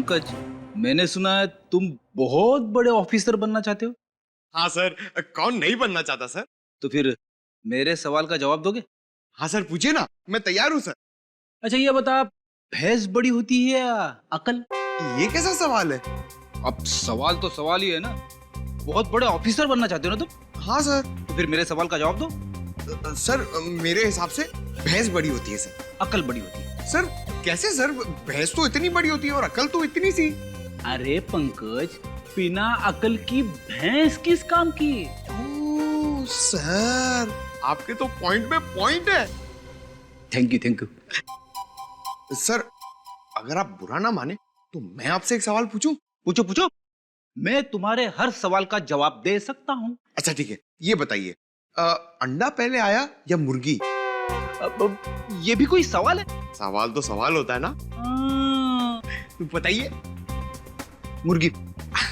पंकज, मैंने सुना है तुम बहुत बड़े ऑफिसर बनना चाहते हो। हाँ सर, कौन नहीं बनना चाहता सर। तो फिर मेरे सवाल का जवाब दोगे? हाँ सर, पूछिए ना, मैं तैयार हूँ सर। अच्छा ये बता, भैंस बड़ी होती है या अकल? ये कैसा सवाल है? अब सवाल तो सवाल ही है ना। बहुत बड़े ऑफिसर बनना चाहते हो ना तुम? हाँ सर। तो फिर मेरे सवाल का जवाब दो। सर मेरे हिसाब से भैंस बड़ी होती है सर। अकल बड़ी होती है। सर कैसे सर? भैंस तो इतनी बड़ी होती है और अकल तो इतनी सी। अरे पंकज, बिना अकल की भैंस किस काम की? ओह सर, आपके तो पॉइंट में पॉइंट है। Thank you thank you. Sir अगर आप बुरा ना माने तो मैं आपसे एक सवाल पूछूं? पूछो पूछो, मैं तुम्हारे हर सवाल का जवाब दे सकता हूँ। अच्छा ठीक है, ये बताइए, अंडा पहले आया या मुर्गी? अब ये भी कोई सवाल है? सवाल तो सवाल होता है ना। बताइए। मुर्गी।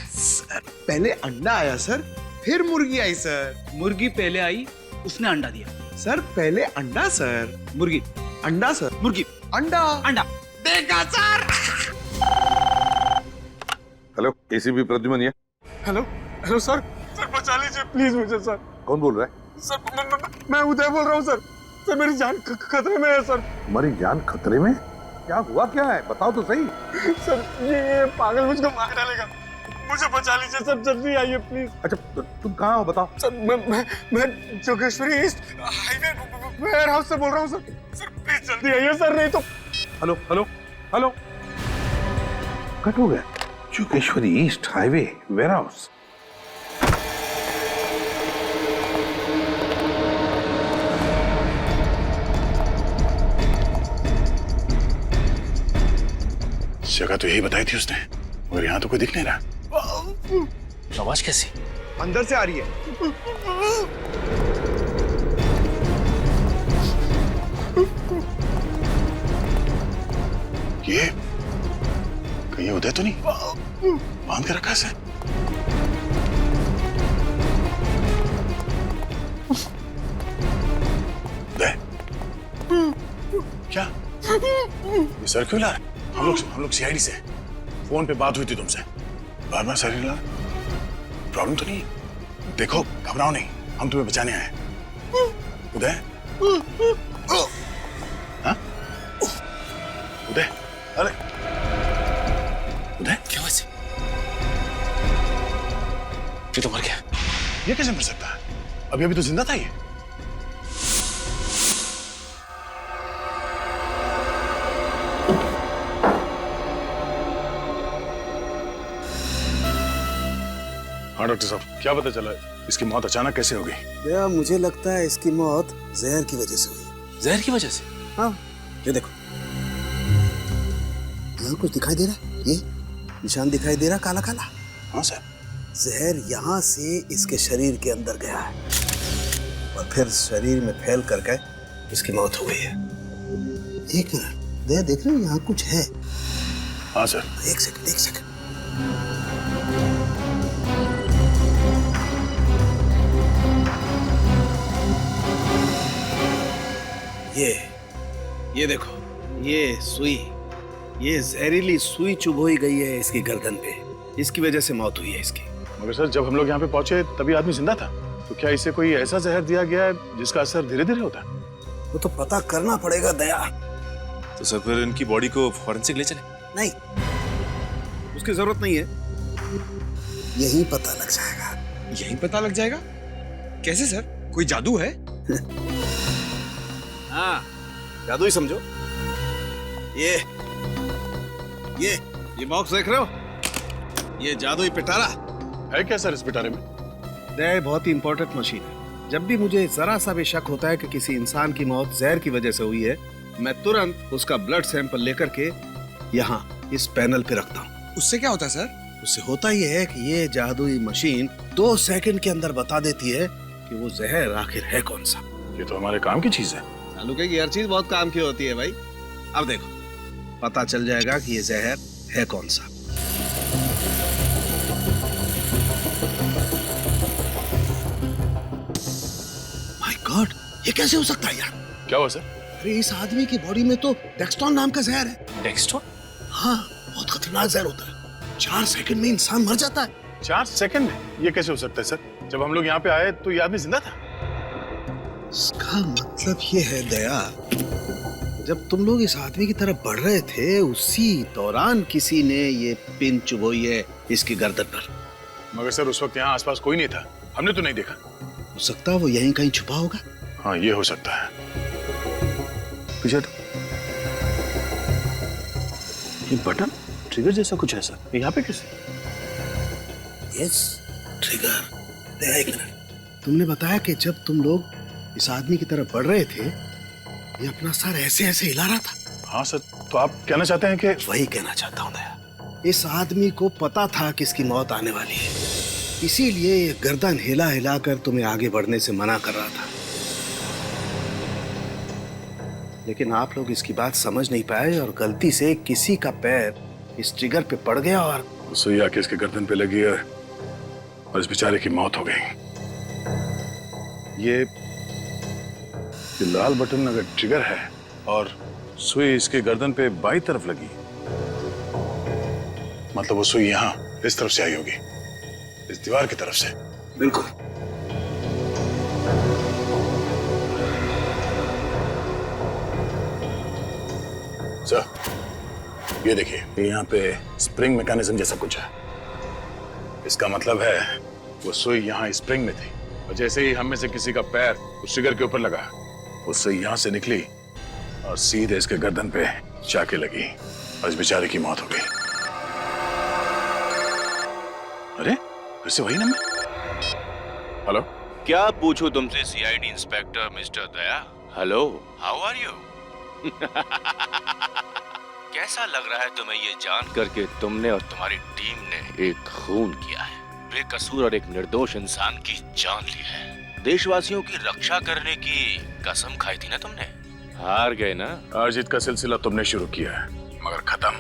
सर पहले अंडा आया सर, फिर मुर्गी आई सर। मुर्गी पहले आई, उसने अंडा दिया। सर पहले अंडा सर, मुर्गी। अंडा सर, मुर्गी। अंडा। अंडा। देखा सर। हेलो, एसीपी प्रद्युमन ये। हेलो हेलो सर, सर बचा लीजिए प्लीज मुझे सर। कौन बोल रहा है? सर मैं उदय बोल रहा हूँ सर। सर मेरी जान खतरे में है सर। तुम्हारी जान खतरे में? क्या हुआ, क्या है, बताओ तो सही। सर ये पागल मुझको मार डालेगा, मुझे बचा लीजिए सर, जल्दी आइए प्लीज। अच्छा तुम कहाँ हो बताओ। सर मैं Jogeshwari east highway warehouse से बोल रहा हूँ सर। सर प्लीज जल्दी आइए सर, नहीं तो। हेलो हेलो हेलो, कट हो गया। Jogeshwari east highway warehouse. जगह तो यही बताई थी उसने, और यहाँ तो कोई दिख नहीं रहा। आवाज कैसी? अंदर से आ रही है। ये कहीं उदय तो नहीं बांध के रखा है? उदय, क्या ये सर क्यों ला रहे? हम लोग सीआईडी से फोन पे बात हुई थी तुमसे, बार बार सर हिला। प्रॉब्लम तो नहीं? देखो घबराओ नहीं, हम तुम्हें बचाने आए हैं। उदय, हाँ? उदय, अरे उदय, क्या वैसे? ये तो मर गया। ये कैसे मर सकता है? अभी अभी तो जिंदा था ये। हाँ डॉक्टर साहब, क्या पता चला इसकी मौत अचानक कैसे हो गई? भैया मुझे लगता है इसकी मौत जहर की वजह से हुई। जहर की वजह से? हाँ, ये देखो, यहाँ कुछ दिखाई दे रहा है, ये निशान दिखाई दे रहा काला काला। हाँ सर। जहर यहाँ से इसके शरीर के अंदर गया है और फिर शरीर में फैल करके इसकी मौत हो गई है। एक मिनट, भैया देख रहे हो यहाँ कुछ है? हाँ सर। एक सेकंड एक सेकंड। ये देखो, ये सुई, ये जहरीली सुई चुभोई गई है इसकी गर्दन पे, इसकी वजह से मौत हुई है इसकी। मगर सर जब हम लोग यहाँ पे पहुंचे तभी आदमी जिंदा था, तो क्या इसे कोई ऐसा जहर दिया गया है जिसका असर धीरे धीरे होता है? वो तो पता करना पड़ेगा दया। तो सर फिर इनकी बॉडी को फॉरेंसिक ले चले? नहीं, उसकी जरूरत नहीं है, यही पता लग जाएगा। यही पता लग जाएगा? कैसे सर? कोई जादू है? हाँ, जादू ही समझो। ये बॉक्स देख रहे हो? ये जादुई पिटारा है क्या सर इस पिटारे में? दया बहुत ही इंपॉर्टेंट मशीन है। जब भी मुझे जरा सा भी शक होता है कि किसी इंसान की मौत जहर की वजह से हुई है, मैं तुरंत उसका ब्लड सैंपल लेकर के यहाँ इस पैनल पे रखता हूँ। उससे क्या होता है सर? उससे होता यह है कि ये जादुई मशीन 2 सेकंड के अंदर बता देती है कि वो जहर आखिर है कौन सा। ये तो हमारे काम की चीज है। तालुके की हर चीज बहुत काम की होती है भाई। अब देखो, पता चल जाएगा कि ये जहर है कौन सा। माय गॉड, ये कैसे हो सकता है यार? क्या हुआ सर? अरे इस आदमी की बॉडी में तो डेक्सटोन नाम का जहर है। डेक्सटोन? हाँ, बहुत खतरनाक जहर होता है। 4 सेकंड में इंसान मर जाता है। 4 सेकंड में? ये कैसे हो सकता है सर? जब हम लोग यहाँ पे आए तो ये आदमी जिंदा था। इसका मतलब ये है दया, जब तुम लोग इस आदमी की तरफ बढ़ रहे थे उसी दौरान किसी ने ये पिन चुभोई है इसकी गर्दन पर। मगर सर उस वक्त यहाँ आसपास कोई नहीं था, हमने तो नहीं देखा। हो सकता है वो यहीं कहीं छुपा होगा। हाँ ये हो सकता है। पीछे ये बटन ट्रिगर जैसा कुछ है सर, ये यहाँ पे कैसे? Yes, trigger. दया एक मिनट, तुमने बताया कि जब तुम लोग इस आदमी की तरफ बढ़ रहे थे ये अपना सर ऐसे ऐसे हिला रहा था। हाँ सर, तो आप कहना चाहते हैं कि? वही कहना चाहता हूँ दया, इस आदमी को पता था कि इसकी मौत आने वाली है, इसीलिए ये गर्दन हिला हिला कर तुम्हें आगे बढ़ने से मना कर रहा था। लेकिन आप लोग इसकी बात समझ नहीं पाए और गलती से किसी का पैर इस ट्रिगर पे पड़ गया और सुई आके इसके गर्दन पे लगी है और इस बेचारे की मौत हो गई। ये लाल बटन अगर ट्रिगर है और सुई इसके गर्दन पे बाईं तरफ लगी, मतलब वो सुई यहाँ इस तरफ से आई होगी, इस दीवार की तरफ से। बिल्कुल। सर ये देखिए, ये यहाँ पे स्प्रिंग मैकेनिज्म जैसा कुछ है। इसका मतलब है वो सुई यहाँ स्प्रिंग में थी और जैसे ही हम में से किसी का पैर उस ट्रिगर के ऊपर लगा, वो सुई यहाँ से निकली और सीधे इसके गर्दन पे जाके लगी और इस बेचारे की मौत हो गई। अरे फिर से वही नंबर। हेलो, क्या पूछूं तुमसे CID inspector mister Daya? Hello, how are you? कैसा लग रहा है तुम्हें ये जानकर कि तुमने और तुम्हारी टीम ने एक खून किया है, बेकसूर और एक निर्दोष इंसान की जान ली है। देशवासियों की रक्षा करने की कसम खाई थी ना तुमने, हार गए ना। हार जीत का सिलसिला तुमने शुरू किया है, मगर खत्म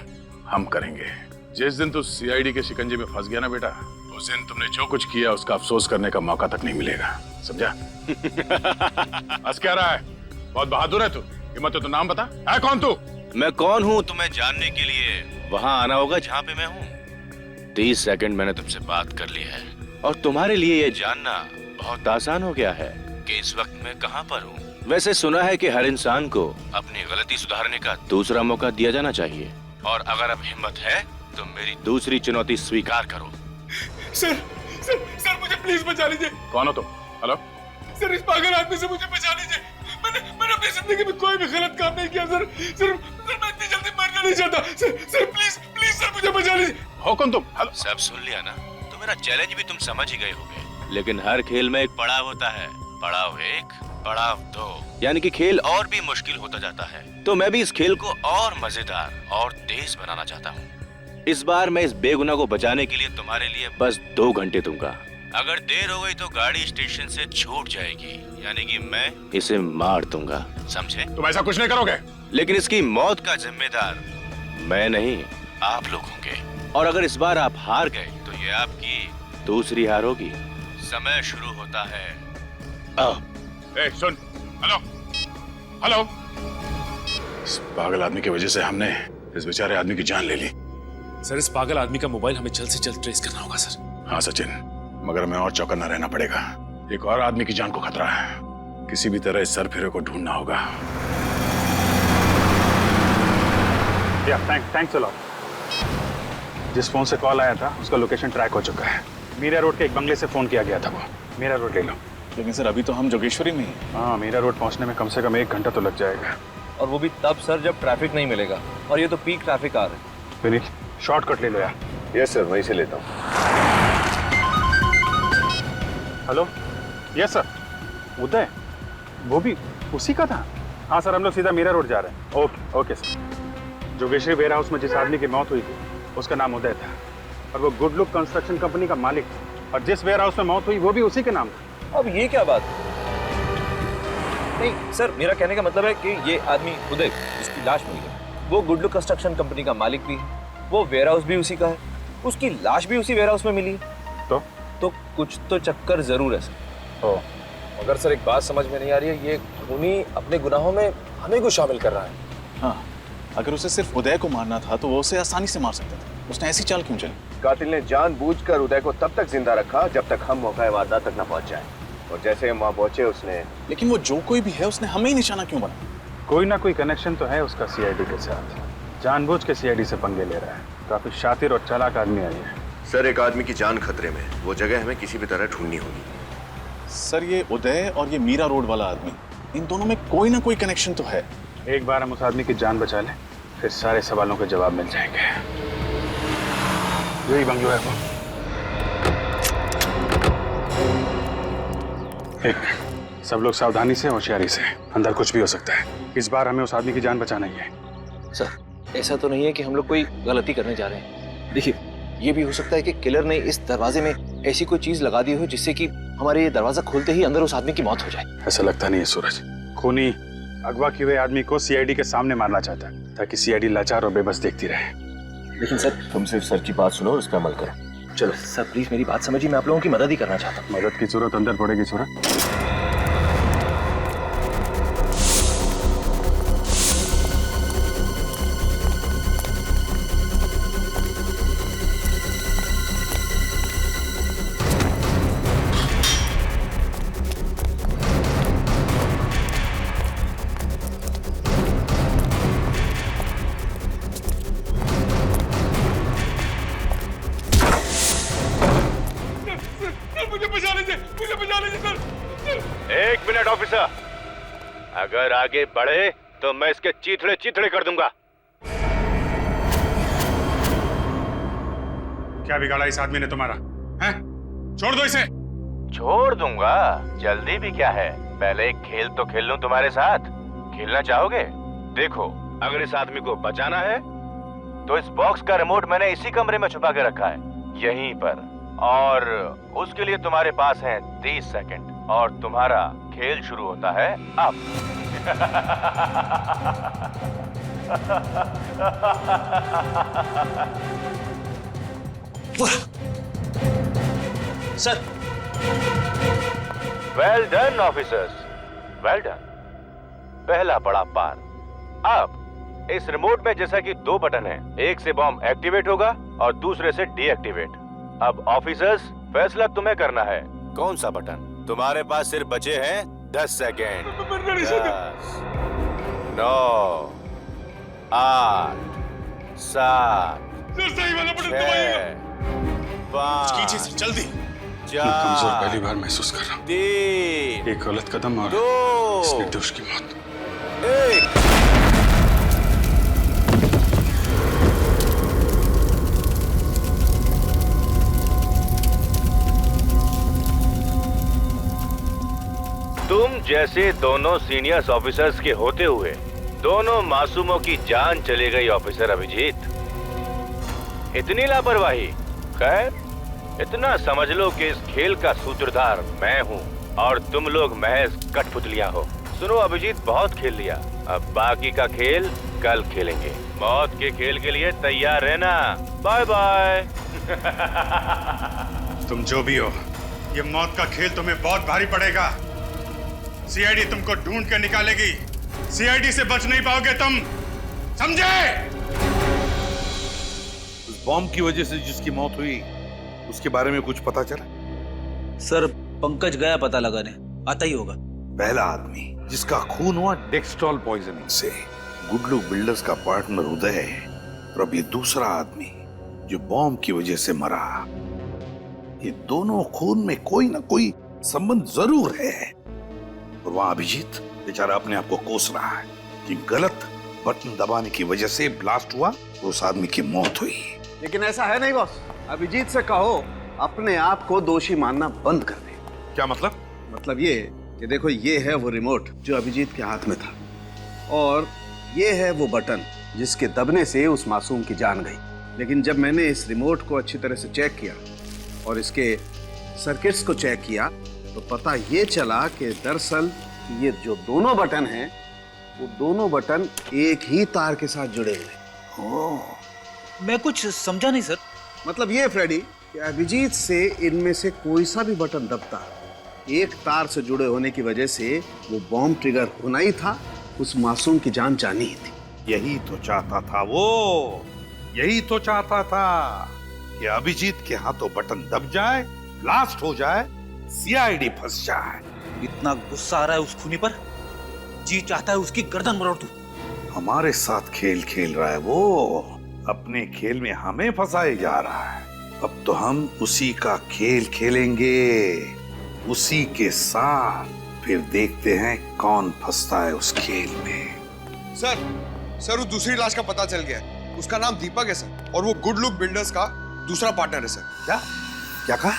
हम करेंगे। जिस दिन तू सीआईडी के शिकंजे में फंस गया ना बेटा, उस दिन तुमने जो कुछ किया उसका अफसोस करने का मौका तक नहीं मिलेगा, समझा? हंस क्या रहा है? बहुत बहादुर है तू। हिम्मत है तो नाम बता, है कौन तू? मैं कौन हूँ तुम्हें जानने के लिए वहाँ आना होगा जहाँ पे मैं हूँ। 30 सेकंड मैंने तुमसे बात कर ली है और तुम्हारे लिए ये जानना बहुत आसान हो गया है कि इस वक्त मैं कहाँ पर हूँ। वैसे सुना है कि हर इंसान को अपनी गलती सुधारने का दूसरा मौका दिया जाना चाहिए, और अगर अब हिम्मत है तो मेरी दूसरी चुनौती स्वीकार करो। सर मुझे प्लीज बचा लीजिए। कौन हो तुम? हेलो सर, इस पागल आदमी से मुझे बचा लीजिए। मैंने अपनी जिंदगी में कोई भी गलत काम नहीं किया सर। मैं इतनी जल्दी मरना नहीं चाहता। सर प्लीज सर मुझे बचा लीजिए। हो कौन तुम? हेलो। सब सुन लिया ना? तो मेरा चैलेंज भी तुम समझ ही गए होगे, लेकिन हर खेल में एक पड़ाव होता है। पड़ाव 1, पड़ाव 2, यानी कि खेल और भी मुश्किल होता जाता है। तो मैं भी इस खेल को और मजेदार और तेज बनाना चाहता हूँ। इस बार मैं इस बेगुनाह को बचाने के लिए तुम्हारे लिए बस 2 घंटे दूंगा। अगर देर हो गई तो गाड़ी स्टेशन से छूट जाएगी, यानी कि मैं इसे मार दूंगा, समझे? तुम ऐसा कुछ नहीं करोगे। लेकिन इसकी मौत का जिम्मेदार मैं नहीं, आप लोग होंगे। और अगर इस बार आप हार गए तो ये आपकी दूसरी हार होगी। समय शुरू होता है। ए, सुन। Hello hello. इस पागल आदमी की वजह से हमने इस बेचारे आदमी की जान ले ली। सर इस पागल आदमी का मोबाइल हमें जल्द से जल्द ट्रेस करना होगा सर। हाँ सचिन, मगर हमें और चौकन्ना रहना पड़ेगा। एक और आदमी की जान को खतरा है, किसी भी तरह इस सरफिरे को ढूंढना होगा। Thanks a lot. जिस फोन से कॉल आया था उसका लोकेशन ट्रैक हो चुका है। मीरा रोड के एक बंगले से फोन किया गया था वो। मीरा रोड ले लो। लेकिन सर अभी तो हम जोगेश्वरी में हैं। हाँ, मीरा रोड पहुंचने में कम से कम 1 घंटा तो लग जाएगा। और वो भी तब सर जब ट्रैफिक नहीं मिलेगा, और ये तो पीक ट्रैफिक आ रहा है। विनीत, शॉर्टकट ले लो यार। यस सर, वहीं से लेता हूँ। Hello, yes sir. उदय, वो भी उसी का था? हाँ सर, हम लोग सीधा मीरा रोड जा रहे हैं। Okay okay sir. Jogeshwari warehouse में जिस आदमी की मौत हुई थी उसका नाम उदय था, और वो गुड लुक कंस्ट्रक्शन कंपनी का मालिक था, और जिस वेयर हाउस में मौत हुई वो भी उसी के नाम था। अब ये क्या बात? नहीं सर, मेरा कहने का मतलब है कि ये आदमी उदय जिसकी लाश मिली है, वो गुड लुक कंस्ट्रक्शन कंपनी का मालिक भी है, वो वेयर हाउस भी उसी का है, उसकी लाश भी उसी वेयर हाउस में मिली है। तो कुछ तो चक्कर जरूर है सर। मगर सर एक बात समझ में नहीं आ रही है, ये खूनी अपने गुनाहों में हमें क्यों शामिल कर रहा है? हाँ, अगर उसे सिर्फ उदय को मारना था तो वो उसे आसानी से मार सकता था। उसने ऐसी चाल क्यों चली? कातिल ने जानबूझकर उदय को तब तक जिंदा रखा जब तक हम मौका वारदात तक न पहुंच जाए, और जैसे हम वहां पहुंचे उसने। लेकिन वो जो कोई भी है उसने हमें ही निशाना क्यों बना? कोई ना कोई कनेक्शन तो है उसका सीआईडी के साथ। जानबूझ के सीआईडी से पंगे ले रहा है। काफी शातिर और चालाक आदमी है ये। सर, एक आदमी की जान खतरे में, वो जगह हमें किसी भी तरह ढूंढनी होगी। सर, ये उदय और ये मीरा रोड वाला आदमी, इन दोनों में कोई ना कोई कनेक्शन तो है। एक बार हम उस आदमी की जान बचा लें, फिर सारे सवालों के जवाब मिल जाएंगे। यही बंगलो है वो। एक मिनट, सब लोग सावधानी से, होशियारी से। अंदर कुछ भी हो सकता है। इस बार हमें उस आदमी की जान बचाना ही है। सर, ऐसा तो नहीं है कि हम लोग कोई गलती करने जा रहे हैं। देखिए, ये भी हो सकता है कि किलर ने इस दरवाजे में ऐसी कोई चीज लगा दी हो जिससे कि हमारे ये दरवाजा खोलते ही अंदर उस आदमी की मौत हो जाए। ऐसा लगता नहीं है सूरज। खूनी अगवा किए हुए आदमी को सीआईडी के सामने मारना चाहता है ताकि सीआईडी लाचार और बेबस देखती रहे। लेकिन सर, तुम सिर्फ सर की बात सुनो और उस पर अमल करो। चलो सर, प्लीज मेरी बात समझिए। मैं आप लोगों की मदद ही करना चाहता हूँ। मदद की जरूरत अंदर पड़ेगी सूरज। मुझे बचा लीजिए सर। एक मिनट ऑफिसर, अगर आगे बढ़े तो मैं इसके चीथड़े चीथड़े कर दूंगा। क्या बिगाड़ा इस आदमी ने तुम्हारा? हैं? छोड़ दो इसे। छोड़ दूंगा? जल्दी भी क्या है, पहले एक खेल तो खेल लूं तुम्हारे साथ। खेलना चाहोगे? देखो, अगर इस आदमी को बचाना है तो इस बॉक्स का रिमोट मैंने इसी कमरे में छुपा के रखा है, यहीं पर। और उसके लिए तुम्हारे पास है 30 सेकंड और तुम्हारा खेल शुरू होता है अब। Sir, well done officers, well done. पहला बड़ा पार। अब इस रिमोट में जैसा कि 2 बटन हैं, एक से बॉम्ब एक्टिवेट होगा और दूसरे से डीएक्टिवेट। अब ऑफिसर्स, फैसला तुम्हें करना है, कौन सा बटन? तुम्हारे पास सिर्फ बचे हैं 10 सेकेंड। 10, 9, 8, 7, 6, 5, जल्दी। 4, कमजोर पहली बार महसूस कर रहा हूँ। 3, एक गलत कदम और 2, इस निर्दोष की मौत। 1। तुम जैसे दोनों सीनियर्स ऑफिसर्स के होते हुए दोनों मासूमों की जान चली गई ऑफिसर अभिजीत। इतनी लापरवाही। खैर, इतना समझ लो कि इस खेल का सूत्रधार मैं हूँ और तुम लोग महज कठपुतलियां हो। सुनो अभिजीत, बहुत खेल लिया, अब बाकी का खेल कल खेलेंगे। मौत के खेल के लिए तैयार रहना। Bye bye. तुम जो भी हो, ये मौत का खेल तुम्हें बहुत भारी पड़ेगा। सीआईडी तुमको ढूंढ के निकालेगी। सीआईडी से बच नहीं पाओगे तुम, समझे? उस बॉम्ब की वजह से जिसकी मौत हुई उसके बारे में कुछ पता चला? सर, पंकज गया पता लगाने, आता ही होगा। पहला आदमी जिसका खून हुआ डेक्सट्रॉल पॉइजनिंग से, गुडलू बिल्डर्स का पार्टनर उदय है, और अब ये दूसरा आदमी जो बॉम्ब की वजह से मरा। ये दोनों खून में कोई ना कोई संबंध जरूर है। और वहां अभिजीत बेचारा अपने आप को कोस रहा है कि गलत बटन दबाने की वजह से ब्लास्ट हुआ और उस आदमी की मौत हुई। लेकिन ऐसा है नहीं बॉस। अभिजीत से कहो अपने आप को दोषी मानना बंद कर दे। क्या मतलब? मतलब ये कि देखो, ये है वो रिमोट जो अभिजीत के हाथ में था, और ये है वो बटन जिसके दबने से उस मासूम की जान गई। लेकिन जब मैंने इस रिमोट को अच्छी तरह से चेक किया और इसके सर्किट्स को चेक किया तो पता ये चला कि दरअसल ये जो दोनों बटन हैं वो दोनों बटन एक ही तार के साथ जुड़े हुए। मैं कुछ समझा नहीं सर। मतलब ये फ्रेडी कि अभिजीत से इनमें से कोई सा भी बटन दबता, एक तार से जुड़े होने की वजह से वो बॉम्ब ट्रिगर होना ही था, उस मासूम की जान जानी ही थी। यही तो चाहता था वो, यही तो चाहता था कि अभिजीत के हाथों बटन दब जाए, ब्लास्ट हो जाए, सीआईडी फंस जाए। इतना गुस्सा आ रहा है उस खूनी पर, जी चाहता है उसकी गर्दन मरोड़ दूं। हमारे साथ खेल खेल रहा है वो, अपने खेल में हमें फंसाए जा रहा है। अब तो हम उसी का खेल खेलेंगे, उसी के साथ। फिर देखते हैं कौन फंसता है उस खेल में। सर उस दूसरी लाश का पता चल गया है। उसका नाम दीपक है सर, और वो गुड लुक बिल्डर्स का दूसरा पार्टनर है सर। क्या कहा?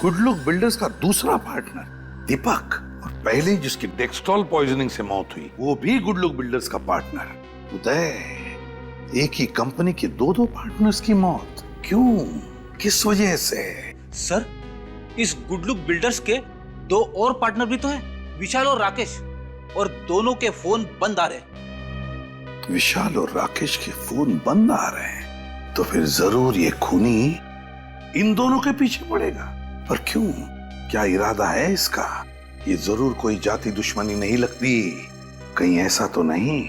गुड लुक बिल्डर्स का दूसरा पार्टनर दीपक, और पहले जिसकी डेक्सट्रॉल पॉइजनिंग से मौत हुई वो भी गुड लुक बिल्डर्स का पार्टनर। उदय, एक ही कंपनी के दो पार्टनर्स की मौत क्यों, किस वजह से? सर, इस गुड लुक बिल्डर्स के दो और पार्टनर भी तो हैं, विशाल और राकेश, और दोनों के फोन बंद आ रहे। विशाल और राकेश के फोन बंद आ रहे हैं, तो फिर जरूर ये खूनी इन दोनों के पीछे पड़ेगा। पर क्यों, क्या इरादा है इसका? ये जरूर कोई जाति दुश्मनी नहीं लगती। कहीं ऐसा तो नहीं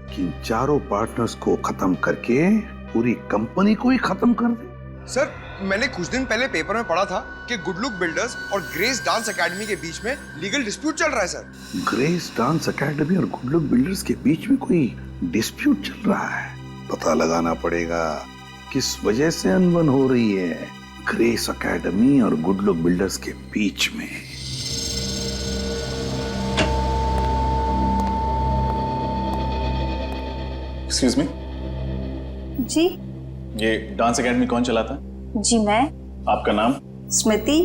कि इन चारों पार्टनर्स को खत्म करके पूरी कंपनी को ही खत्म कर दे? सर, मैंने कुछ दिन पहले पेपर में पढ़ा था कि गुड लुक बिल्डर्स और ग्रेस डांस एकेडमी के बीच में लीगल डिस्प्यूट चल रहा है सर। ग्रेस डांस एकेडमी और गुड लुक बिल्डर्स के बीच में कोई डिस्प्यूट चल रहा है। पता लगाना पड़ेगा किस वजह से अनबन हो रही है ग्रेस एकेडमी और गुड लुक बिल्डर्स के बीच में। एक्सक्यूज मी जी। ये डांस एकेडमी कौन चलाता है? जी मैं। आपका नाम? स्मृति।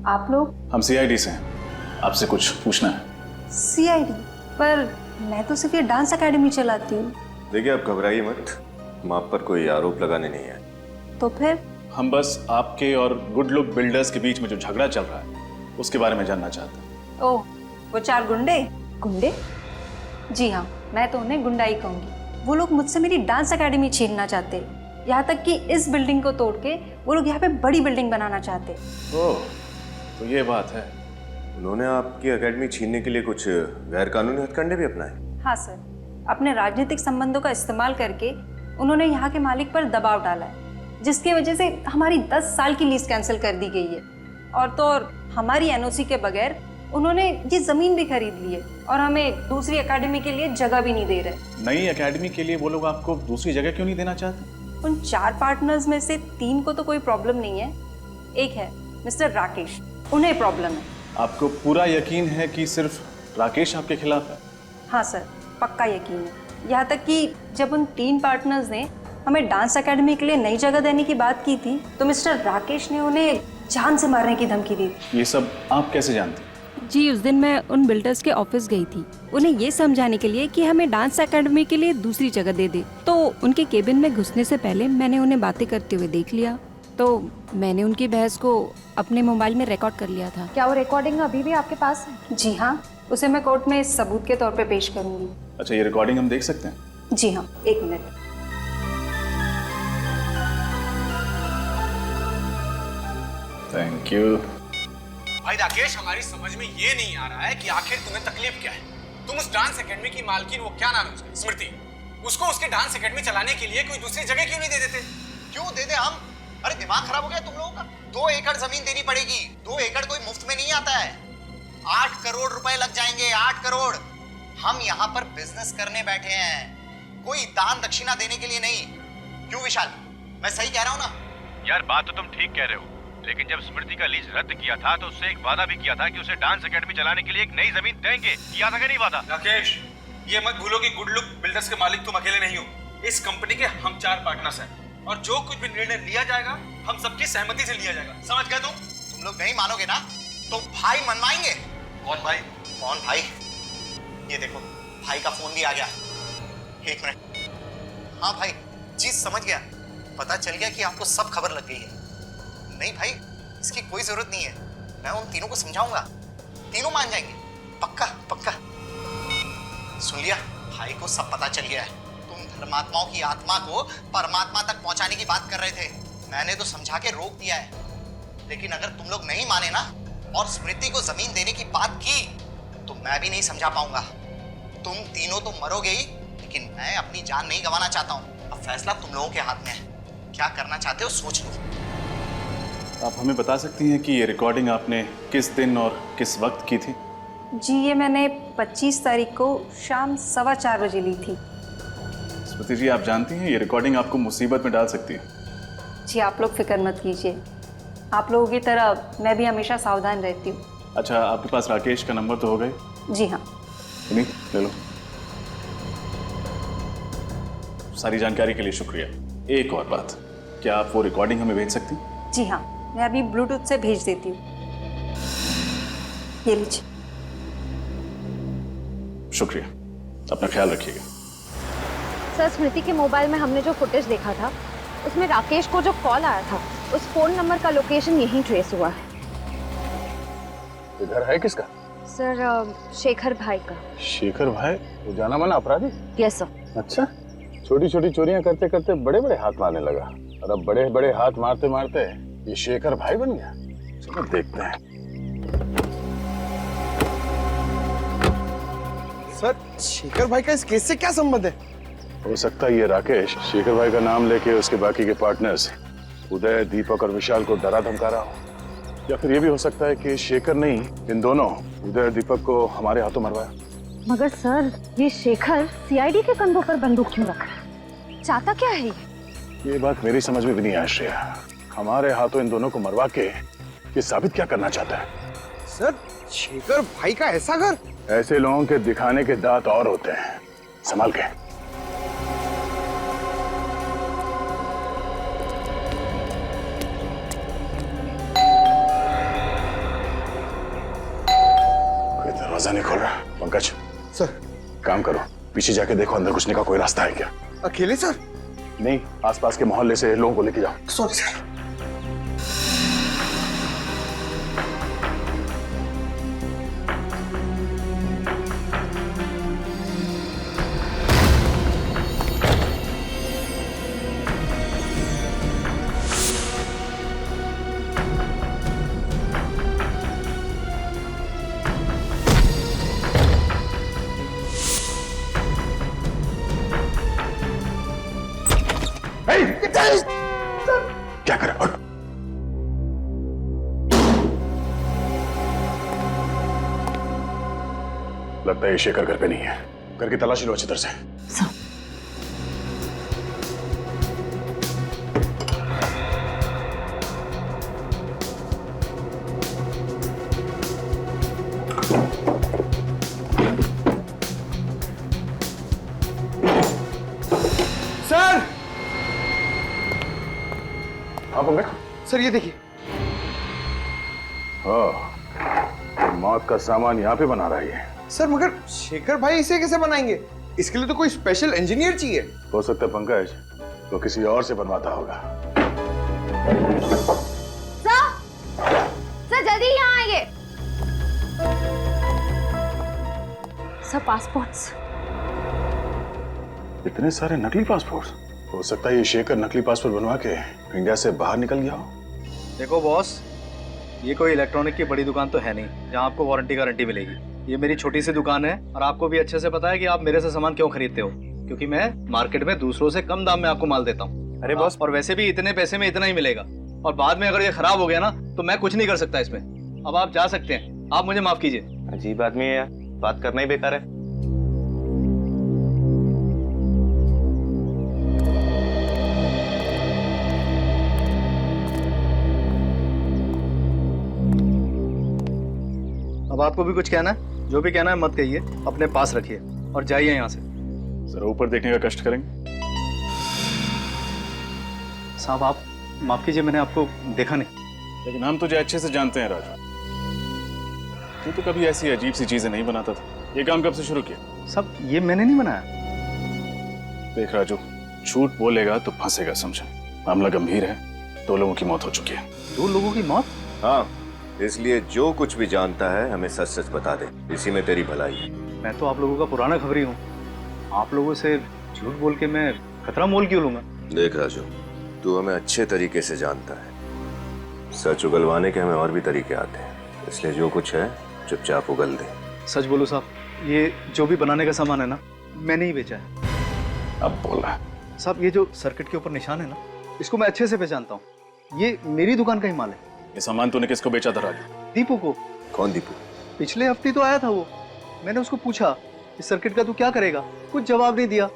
आप लोग? हम सीआईडी से हैं, आपसे कुछ पूछना है। सीआईडी? पर मैं तो सिर्फ ये डांस एकेडमी चलाती हूँ। देखिए, आप घबराइए मत, हम आप पर कोई आरोप लगाने नहीं आए। तो फिर? हम बस आपके और गुड लुक बिल्डर्स के बीच में जो झगड़ा चल रहा है उसके बारे में जानना चाहते हैं। ओह, वो चार गुंडे? गुंडे? जी हाँ, मैं तो उन्हें गुंडाई कहूँगी। वो लोग मुझसे मेरी डांस एकेडमी छीनना चाहते, यहाँ तक कि इस बिल्डिंग को तोड़ के वो लोग यहाँ पे बड़ी बिल्डिंग बनाना चाहते। ओह, तो ये बात है। उन्होंने आपकी एकेडमी छीनने के लिए कुछ गैर कानूनी हथकंडे भी अपनाए? हाँ सर, अपने राजनीतिक संबंधों का इस्तेमाल करके उन्होंने यहाँ के मालिक पर दबाव डाला है, जिसकी वजह से हमारी 10 साल की लीज कैंसिल कर दी गई है। और तो और हमारी एनओसी के बगैर उन्होंने ये जमीन भी खरीद ली है और हमें दूसरी एकेडमी के लिए जगह भी नहीं दे रहे। नई एकेडमी के लिए वो लोग आपको दूसरी जगह क्यों नहीं देना चाहते? उन 4 पार्टनर्स में से 3 को तो कोई प्रॉब्लम नहीं है, एक है मिस्टर राकेश, उन्हें प्रॉब्लम है। आपको पूरा यकीन है कि सिर्फ राकेश आपके खिलाफ है? हाँ सर, पक्का यकीन है। यहाँ तक कि जब उन 3 पार्टनर्स ने हमें डांस एकेडमी के लिए नई जगह देने की बात की थी तो मिस्टर राकेश ने उन्हें जान से मारने की धमकी दी थी। ये सब आप कैसे जानते? जी, उस दिन मैं उन बिल्डर्स के ऑफिस गई थी, उन्हें ये समझाने के लिए कि हमें डांस एकेडमी के लिए दूसरी जगह दे दे। तो उनके केबिन में घुसने से पहले मैंने उन्हें बातें करते हुए देख लिया, तो मैंने उनकी बहस को अपने मोबाइल में रिकॉर्ड कर लिया था। क्या वो रिकॉर्डिंग अभी भी आपके पास है? जी हाँ, उसे मैं कोर्ट में सबूत के तौर पे पेश करूंगी। अच्छा, ये रिकॉर्डिंग हम देख सकते हैं? जी हाँ, 1 मिनट। Thank you. भाई राकेश, हमारी समझ में ये नहीं आ रहा है कि आखिर तुम्हें तकलीफ क्या है। तुम उस डांस एकेडमी की मालकिन, वो क्या नाम है उसका, स्मृति, उसको उसके डांस एकेडमी चलाने के लिए कोई दूसरी जगह क्यों नहीं दे देते? क्यों दे दे हम? अरे दिमाग खराब हो गया तुम लोगों का? 2 एकड़ जमीन देनी पड़ेगी। 2 एकड़ कोई मुफ्त में नहीं आता है। 8 करोड़ रुपए लग जाएंगे, 8 करोड़। हम यहाँ पर बिजनेस करने बैठे हैं, कोई दान दक्षिणा देने के लिए नहीं। क्यों विशाल, मैं सही कह रहा हूँ ना? यार, बात तो तुम ठीक कह रहे हो, लेकिन जब स्मृति का लीज रद्द किया था तो उससे एक वादा भी किया था कि उसे डांस एकेडमी चलाने के लिए एक नई जमीन देंगे। किया था कि नहीं वादा? राकेश, ये मत भूलो कि गुड लुक बिल्डर्स के मालिक तुम अकेले नहीं हो। इस कंपनी के हम 4 पार्टनर्स हैं और जो कुछ भी निर्णय लिया जाएगा हम सबकी सहमति से लिया जाएगा। समझ गए तुम? तुम लोग नहीं मानोगे ना तो भाई मनवाएंगे। कौन भाई? कौन भाई? ये देखो, भाई का फोन भी आ गया। 1 मिनट। हाँ भाई, जी समझ गया, पता चल गया कि आपको सब खबर लग गई है। नहीं भाई, इसकी कोई जरूरत नहीं है, मैं उन तीनों को समझाऊंगा, तीनों मान जाएंगे, पक्का पक्का। सुन लिया, भाई को सब पता चल गया है। तुम धर्मात्माओं की आत्मा को परमात्मा तक पहुंचाने की बात कर रहे थे, मैंने तो समझा के रोक दिया है। लेकिन अगर तुम लोग नहीं माने ना और स्मृति को जमीन देने की बात की तो मैं भी नहीं समझा पाऊंगा। तुम तीनों तो मरोगे ही, लेकिन मैं अपनी जान नहीं गंवाना चाहता हूँ। अब फैसला तुम लोगों के हाथ में है, क्या करना चाहते हो सोच लो। आप हमें बता सकती हैं कि ये रिकॉर्डिंग आपने किस दिन और किस वक्त की थी? जी ये मैंने 25 तारीख को शाम 4:15 बजे ली थी। स्मृति जी, आप जानती हैं ये रिकॉर्डिंग आपको मुसीबत में डाल सकती है। जी आप लोग फिक्र मत कीजिए, आप लोगों की तरह मैं भी हमेशा सावधान रहती हूँ। अच्छा, आपके पास राकेश का नंबर तो हो गए? जी हाँ। नहीं, ले लो। सारी जानकारी के लिए शुक्रिया। एक और बात, क्या आप वो रिकॉर्डिंग हमें भेज सकती? जी हाँ, मैं अभी ब्लूटूथ से भेज देती हूँ। ये लीजिए। शुक्रिया, अपना ख्याल रखिएगा। सर, स्मृति के मोबाइल में हमने जो फुटेज देखा था उसमें राकेश को जो कॉल आया था उस फोन नंबर का लोकेशन यहीं ट्रेस हुआ है। ये घर है किसका? सर, शेखर भाई का। शेखर भाई वो जाना माना अपराधी? Yes sir. अच्छा, छोटी छोटी चोरियां करते करते बड़े बड़े हाथ मारने लगा और अब बड़े बड़े हाथ मारते मारते ये शेखर भाई बन गया। चलो देखते हैं। सर, शेखर भाई का इस केस से क्या संबंध है? हो सकता है ये राकेश शेखर भाई का नाम लेके उसके बाकी के पार्टनर्स उदय, दीपक और विशाल को डरा धमका रहा हो, या फिर ये भी हो सकता है कि शेखर नहीं, इन दोनों उदय दीपक को हमारे हाथों मरवाया। मगर सर, ये शेखर सीआईडी के कंधों पर बंदूक क्यों रख रहा है? चाहता क्या है ये बात मेरी समझ में भी नहीं आ श्रेया। हमारे हाथों इन दोनों को मरवा के ये साबित क्या करना चाहता है? सर, शेखर भाई का ऐसा घर? ऐसे लोगों के दिखाने के दांत और होते हैं, संभाल के। कोई दरवाजा नहीं खोल रहा। पंकज सर, काम करो, पीछे जाके देखो अंदर घुसने का कोई रास्ता है क्या। अकेले सर? नहीं, आसपास के मोहल्ले से लोगों को लेके जाओ। Sorry sir. क्या कर रहा? लगता है ये शेखर घर पे नहीं है। घर की तलाशी लो अच्छी तरह से। सर! हाँ पंकज? सर ये देखिए। हाँ, मौत का सामान यहाँ पे बना रहा है। सर मगर शेखर भाई इसे कैसे बनाएंगे? इसके लिए तो कोई स्पेशल इंजीनियर चाहिए। हो सकता है पंकज तो किसी और से बनवाता होगा। सर जल्दी यहाँ आइए। Sir, passports. इतने सारे नकली पासपोर्ट? हो सकता है ये शेखर नकली पासपोर्ट बनवा के इंडिया से बाहर निकल गया हो। देखो बॉस, ये कोई इलेक्ट्रॉनिक की बड़ी दुकान तो है नहीं जहाँ आपको वारंटी गारंटी मिलेगी। ये मेरी छोटी सी दुकान है और आपको भी अच्छे से पता है कि आप मेरे से सामान क्यों खरीदते हो, क्योंकि मैं मार्केट में दूसरों से कम दाम में आपको माल देता हूँ। अरे बॉस, और वैसे भी इतने पैसे में इतना ही मिलेगा और बाद में अगर ये खराब हो गया ना तो मैं कुछ नहीं कर सकता इसमें। अब आप जा सकते हैं, आप मुझे माफ कीजिए। अजीब आदमी है यार, बात करना ही बेकार है। अब आपको भी कुछ कहना है? जो भी कहना है मत कहिए, अपने पास रखिए और जाइए यहाँ से। जरा ऊपर देखने का कष्ट करेंगे। साहब आप माफ कीजिए, मैंने आपको देखा नहीं। लेकिन हम तुझे अच्छे से जानते हैं राजू, तू तो कभी ऐसी अजीब सी चीजें नहीं बनाता था। ये काम कब से शुरू किया? सब ये मैंने नहीं बनाया। देख राजू, झूठ बोलेगा तो फंसेगा, समझा? मामला गंभीर है, 2 लोगों की मौत हो चुकी है। 2 लोगों की मौत? हाँ, इसलिए जो कुछ भी जानता है हमें सच सच बता दे, इसी में तेरी भलाई है। मैं तो आप लोगों का पुराना खबरी हूँ, आप लोगों से झूठ बोल के मैं खतरा मोल क्यों लूंगा? देख राजू, तू हमें अच्छे तरीके से जानता है, सच उगलवाने के हमें और भी तरीके आते हैं, इसलिए जो कुछ है चुपचाप उगल दे। सच बोलो साहब, ये जो भी बनाने का सामान है ना, मैंने ही बेचा है। अब बोल रहा है। साहब ये जो सर्किट के ऊपर निशान है ना, इसको मैं अच्छे से पहचानता हूँ। ये मेरी दुकान का ही माल है। ये सामान तूने किसको बेचा था राजू? दीपू को। कौन दीपू? पिछले हफ्ते तो आया था वो। मैंने उसको पूछा इस सर्किट का तू क्या करेगा, कुछ जवाब नहीं दिया,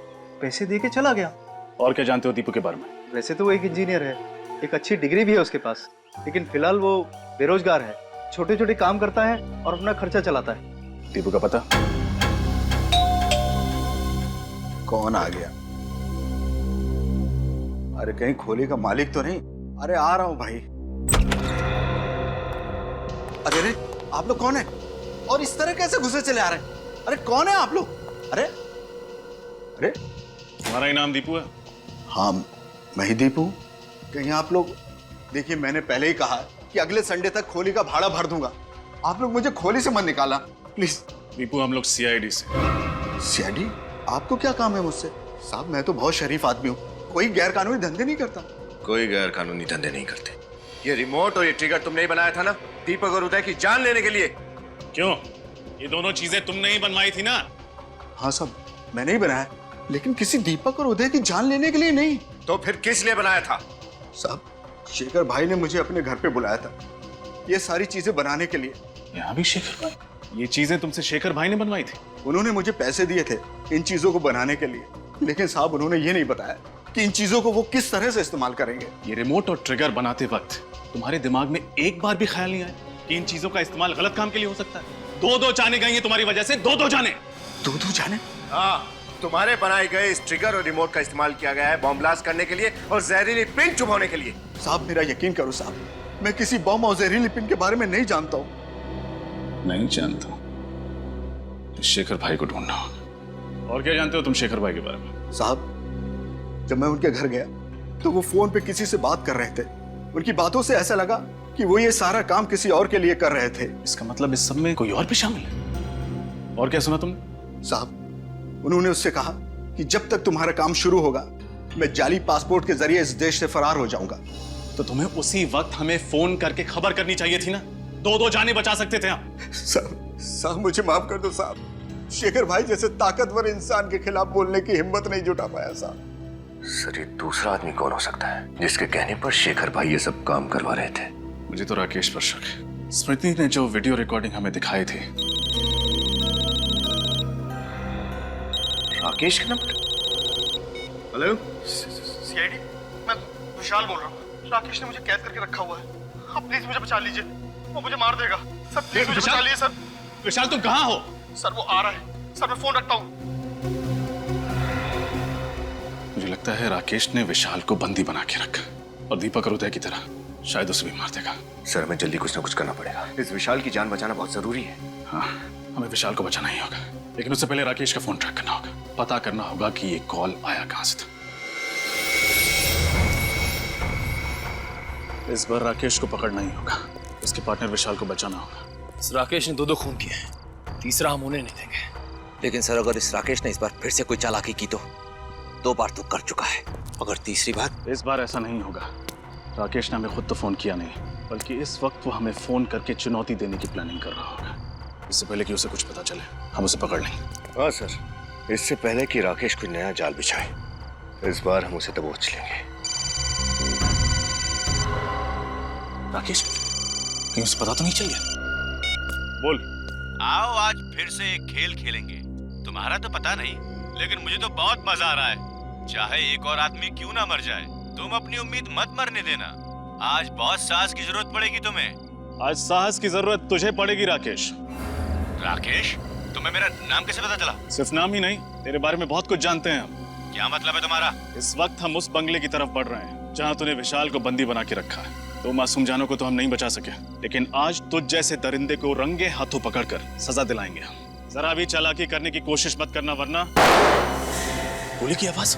पैसे दे के चला गया। और क्या जानते हो दीपू के बारे में? वैसे तो वो एक इंजीनियर है, एक अच्छी डिग्री भी है उसके पास, लेकिन फिलहाल वो बेरोजगार है, छोटे छोटे काम करता है और अपना खर्चा चलाता है। दीपू का पता? कौन आ गया? अरे कहीं खोली का मालिक तो नहीं? अरे आ रहा हूं भाई। अरे रे, आप लोग कौन है और इस तरह कैसे घुसे चले आ रहे हैं? अरे कौन है आप लोग? अरे अरे तुम्हारा ही नाम दीपू है? हाँ मैं ही दीपू। कहीं आप लोग, देखिए मैंने पहले ही कहा कि अगले संडे तक खोली का भाड़ा भर दूंगा। आप लोग मुझे खोली से मत निकाला प्लीज। दीपू हम लोग सीआईडी से। सीआईडी? आपको क्या काम है मुझसे? साहब मैं तो बहुत शरीफ आदमी हूँ, कोई गैर कानूनी धंधे नहीं करता। कोई गैर कानूनी धंधे नहीं करते। ये रिमोट और ये ट्रिगर तुमने ही बनाया था ना, दीपक और उदय की जान लेने के लिए? क्यों? ये दोनों चीजें तुमने ही बनवाई थी ना? हाँ साहब मैंने ही बनाया, लेकिन किसी दीपक और उदय की जान लेने के लिए नहीं। तो फिर किस लिए बनाया था? साहब शेखर भाई ने मुझे अपने घर पे बुलाया था ये सारी चीजें बनाने के लिए। यहाँ भी शेखर भाई? ये चीजें तुमसे शेखर भाई ने बनवाई थी? उन्होंने मुझे पैसे दिए थे इन चीजों को बनाने के लिए, लेकिन साहब उन्होंने ये नहीं बताया कि इन चीजों को वो किस तरह से इस्तेमाल करेंगे। ये रिमोट और ट्रिगर बनाते वक्त तुम्हारे दिमाग में एक बार भी ख्याल नहीं आया कि इन चीजों का इस्तेमाल गलत काम के लिए हो सकता है? दो जाने गई हैं तुम्हारी वजह से, दो जाने। दो जाने? हाँ, तुम्हारे बनाए गए इस ट्रिगर और रिमोट का इस्तेमाल किया गया है बॉम्ब ब्लास्ट करने के लिए और जहरीली पिन चुभाने के लिए। साहब मेरा यकीन करो साहब, मैं किसी बॉम्ब और जहरीली पिन के बारे में नहीं जानता हूँ। नहीं जानता हूँ? शेखर भाई को ढूंढना होगा। और क्या जानते हो तुम शेखर भाई के बारे में? साहब जब मैं उनके घर गया तो वो फोन पे किसी से बात कर रहे थे। उनकी बातों से ऐसा लगा कि वो ये सारा काम किसी और के लिए कर रहे थे। इसका मतलब इस सब में कोई और भी शामिल है? और क्या सुना तुमने? साहब उन्होंने उससे कहा कि जब तक तुम्हारा काम शुरू होगा मैं जाली पासपोर्ट के जरिए इस देश से फरार हो जाऊंगा। तो तुम्हें उसी वक्त हमें फोन करके खबर करनी चाहिए थी ना, दो जाने बचा सकते थे आप। साहब मुझे माफ कर दो साहब, शेखर भाई जैसे ताकतवर इंसान के खिलाफ बोलने की हिम्मत नहीं जुटा पाया साहब। सर ये दूसरा आदमी कौन हो सकता है जिसके कहने पर शेखर भाई ये सब काम करवा रहे थे? मुझे तो राकेश पर शक है। स्मृति ने जो वीडियो रिकॉर्डिंग हमें दिखाई थी। राकेश का नंबर? हेलो सीआईडी, मैं विशाल बोल रहा हूँ। राकेश ने मुझे कैद करके रखा हुआ है, आप प्लीज मुझे बचा लीजिए, वो मुझे मार देगा। सर प्लीज मुझे बचा लीजिए सर। विशाल तुम कहाँ हो? सर वो आ रहा है सर, मैं फोन रखता हूँ। मुझे लगता है राकेश ने विशाल को बंदी बना के रखा और दीपक और उदय की तरह शायद उसे भी मार देगा। सर हमें जल्दी कुछ ना कुछ करना पड़ेगा, इस विशाल की जान बचाना बहुत जरूरी है। हाँ हमें विशाल को बचाना ही होगा, लेकिन उससे पहले राकेश का फोन ट्रैक करना होगा, पता करना होगा कि ये कॉल आया कहां से था। इस बार राकेश को पकड़ना ही होगा, उसके पार्टनर विशाल को बचाना होगा। इस राकेश ने दो खून किए हैं, तीसरा हम उन्हें नहीं देंगे। लेकिन सर अगर इस राकेश ने इस बार फिर से कोई चालाकी की तो 2 बार तो कर चुका है, अगर तीसरी बार? इस बार ऐसा नहीं होगा। राकेश ने हमें खुद तो फोन किया नहीं, बल्कि इस वक्त वो हमें फोन करके चुनौती देने की प्लानिंग कर रहा होगा। इससे पहले कि उसे कुछ पता चले हम उसे पकड़ लेंगे। हाँ सर, इससे पहले कि राकेश कोई नया जाल बिछाए, इस बार हम उसे दबोच लेंगे। राकेश कहीं उसे पता तो नहीं चल गया? बोल। आओ आज फिर से एक खेल खेलेंगे। तुम्हारा तो पता नहीं, लेकिन मुझे तो बहुत मजा आ रहा है। चाहे एक और आदमी क्यों ना मर जाए, तुम अपनी उम्मीद मत मरने देना। आज बहुत साहस की जरूरत पड़ेगी तुम्हें। आज साहस की जरूरत तुझे पड़ेगी राकेश। राकेश, तुम्हें मेरा नाम कैसे पता चला? सिर्फ नाम ही नहीं, तेरे बारे में बहुत कुछ जानते हैं हम। क्या मतलब है तुम्हारा? इस वक्त हम उस बंगले की तरफ बढ़ रहे हैं जहाँ तूने विशाल को बंदी बना के रखा है। तो मासूम जानों को तो हम नहीं बचा सके, लेकिन आज तुझ जैसे दरिंदे को रंगे हाथों पकड़कर सजा दिलाएंगे हम। जरा भी चालाकी करने की कोशिश मत करना, वरना गोली की आवाज।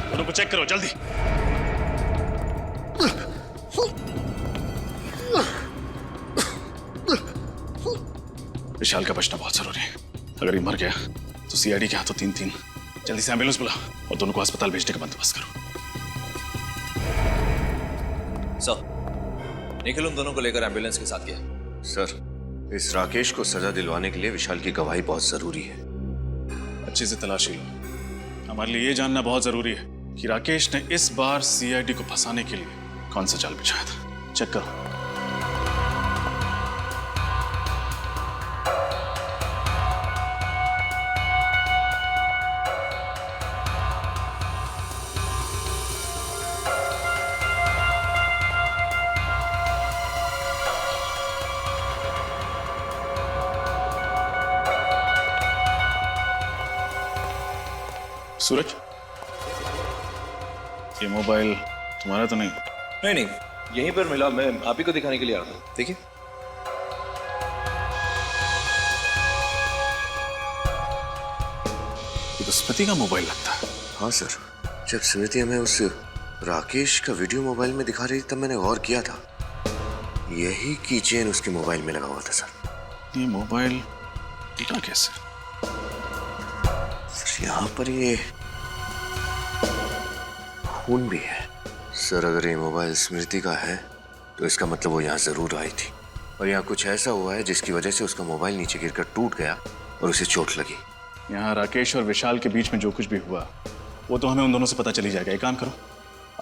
दोनों को चेक करो जल्दी। विशाल का बचना बहुत जरूरी है। अगर ये मर गया तो सीआईडी के हाथों 3-3। जल्दी से एम्बुलेंस बुला और दोनों को अस्पताल भेजने का बंदोबस्त करो। सर, निखिल उन दोनों को लेकर एम्बुलेंस के साथ गया। सर, इस राकेश को सजा दिलवाने के लिए विशाल की गवाही बहुत जरूरी है। अच्छे से तलाशी लो। हमारे लिए ये जानना बहुत जरूरी है कि राकेश ने इस बार सीआईडी को फंसाने के लिए कौन सा जाल बिछाया था। चेक करो। सूरज, ये मोबाइल तुम्हारा तो नहीं? नहीं नहीं, यहीं पर मिला, मैं आप ही को दिखाने के लिए आ रहा था। देखिए। ये तो स्मृति का मोबाइल लगता है। हाँ सर, जब स्मृति हमें उस राकेश का वीडियो मोबाइल में दिखा रही थी तब मैंने गौर किया था, यही की चेन उसके मोबाइल में लगा हुआ था सर। ये मोबाइल टूटा कैसे? सर यहाँ पर ये खून भी है। सर अगर ये मोबाइल स्मृति का है तो इसका मतलब वो यहाँ जरूर आई थी और यहाँ कुछ ऐसा हुआ है जिसकी वजह से उसका मोबाइल नीचे गिरकर टूट गया और उसे चोट लगी। यहाँ राकेश और विशाल के बीच में जो कुछ भी हुआ वो तो हमें उन दोनों से पता चली जाएगा। एक काम करो,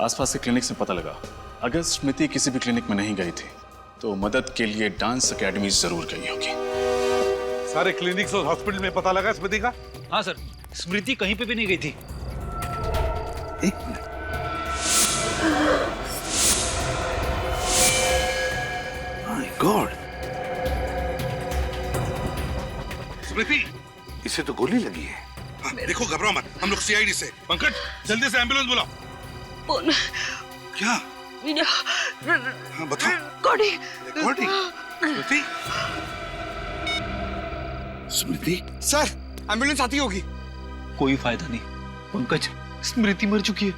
आसपास के क्लिनिक से पता लगा। अगर स्मृति किसी भी क्लिनिक में नहीं गई थी तो मदद के लिए डांस अकेडमी जरूर गई होगी। सारे क्लिनिक्स और हॉस्पिटल में पता लगा स्मृति का? हाँ सर, स्मृति कहीं पे भी नहीं गई थी। एक मिनट, माय गॉड, स्मृति, इसे तो गोली लगी है। हाँ, देखो घबराओ मत, हम लोग सीआईडी से। पंकज जल्दी से एम्बुलेंस बुलाओ। फोन क्या? वीडियो हाँ बताओ। रिकॉर्डिंग। स्मृति, स्मृति। सर एम्बुलेंस आती होगी। कोई फायदा नहीं पंकज, स्मृति मर चुकी है।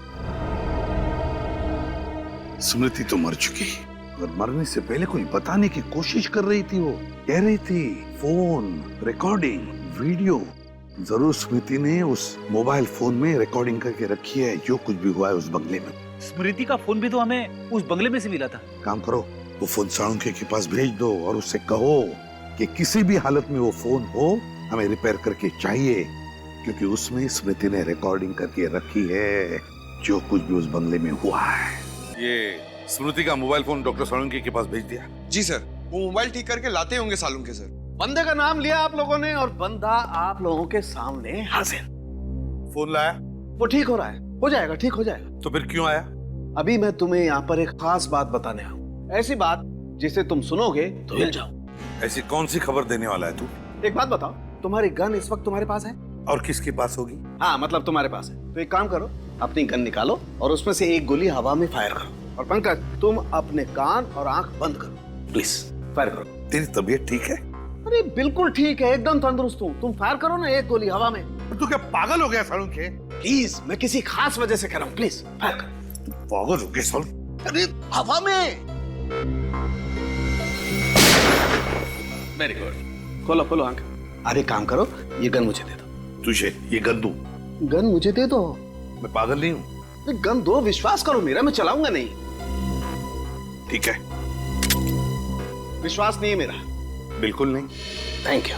स्मृति तो मर चुकी और मरने से पहले कोई बताने की कोशिश कर रही थी। वो कह रही थी फोन, रिकॉर्डिंग, वीडियो। जरूर स्मृति ने उस मोबाइल फोन में रिकॉर्डिंग करके रखी है जो कुछ भी हुआ है उस बंगले में। स्मृति का फोन भी तो हमें उस बंगले में से मिला था। काम करो, वो फोन साळुंखे के पास भेज दो और उससे कहो कि किसी भी हालत में वो फोन हो हमें रिपेयर करके चाहिए, क्योंकि उसमें स्मृति ने रिकॉर्डिंग करके रखी है जो कुछ भी उस बंगले में हुआ है। ये स्मृति का मोबाइल फोन डॉक्टर साळुंखे के पास भेज दिया? जी सर, वो मोबाइल ठीक करके लाते होंगे साळुंखे सर। बंदे का नाम लिया आप लोगों ने और बंदा आप लोगों के सामने हाजिर। फोन लाया? वो ठीक हो रहा है, हो जाएगा, ठीक हो जाएगा। तो फिर क्यों आया? अभी मैं तुम्हें यहाँ पर एक खास बात बताने आया हूँ, ऐसी बात जिसे तुम सुनोगे तो हिल जाओ। ऐसी कौन सी खबर देने वाला है तू? एक बात बताओ, तुम्हारी गन इस वक्त तुम्हारे पास है? और किसके पास होगी? हाँ मतलब तुम्हारे पास है। तो एक काम करो, अपनी गन निकालो और उसमें से एक गोली हवा में फायर करो। और पंकज, तुम अपने कान और आंख बंद करो, प्लीज फायर करो। तेरी तबीयत ठीक है? अरे बिल्कुल ठीक है, एकदम तंदुरुस्त हूँ। तुम फायर करो ना एक गोली हवा में। तू क्या पागल हो गया साळुंखे? प्लीज, मैं किसी खास वजह से कह रहा हूँ, प्लीज फायर करो। तू पागल हो गया साळुंखे? अरे हवा में। वेरी गुड, खोलो खोलो आंख। अरे काम करो, ये गन मुझे दे दो। तुझे ये गन दूं? गन मुझे दे दो। मैं पागल नहीं हूँ। गन दो, विश्वास करो मेरा, मैं चलाऊंगा नहीं। ठीक है। विश्वास नहीं है मेरा? बिल्कुल नहीं। Thank you.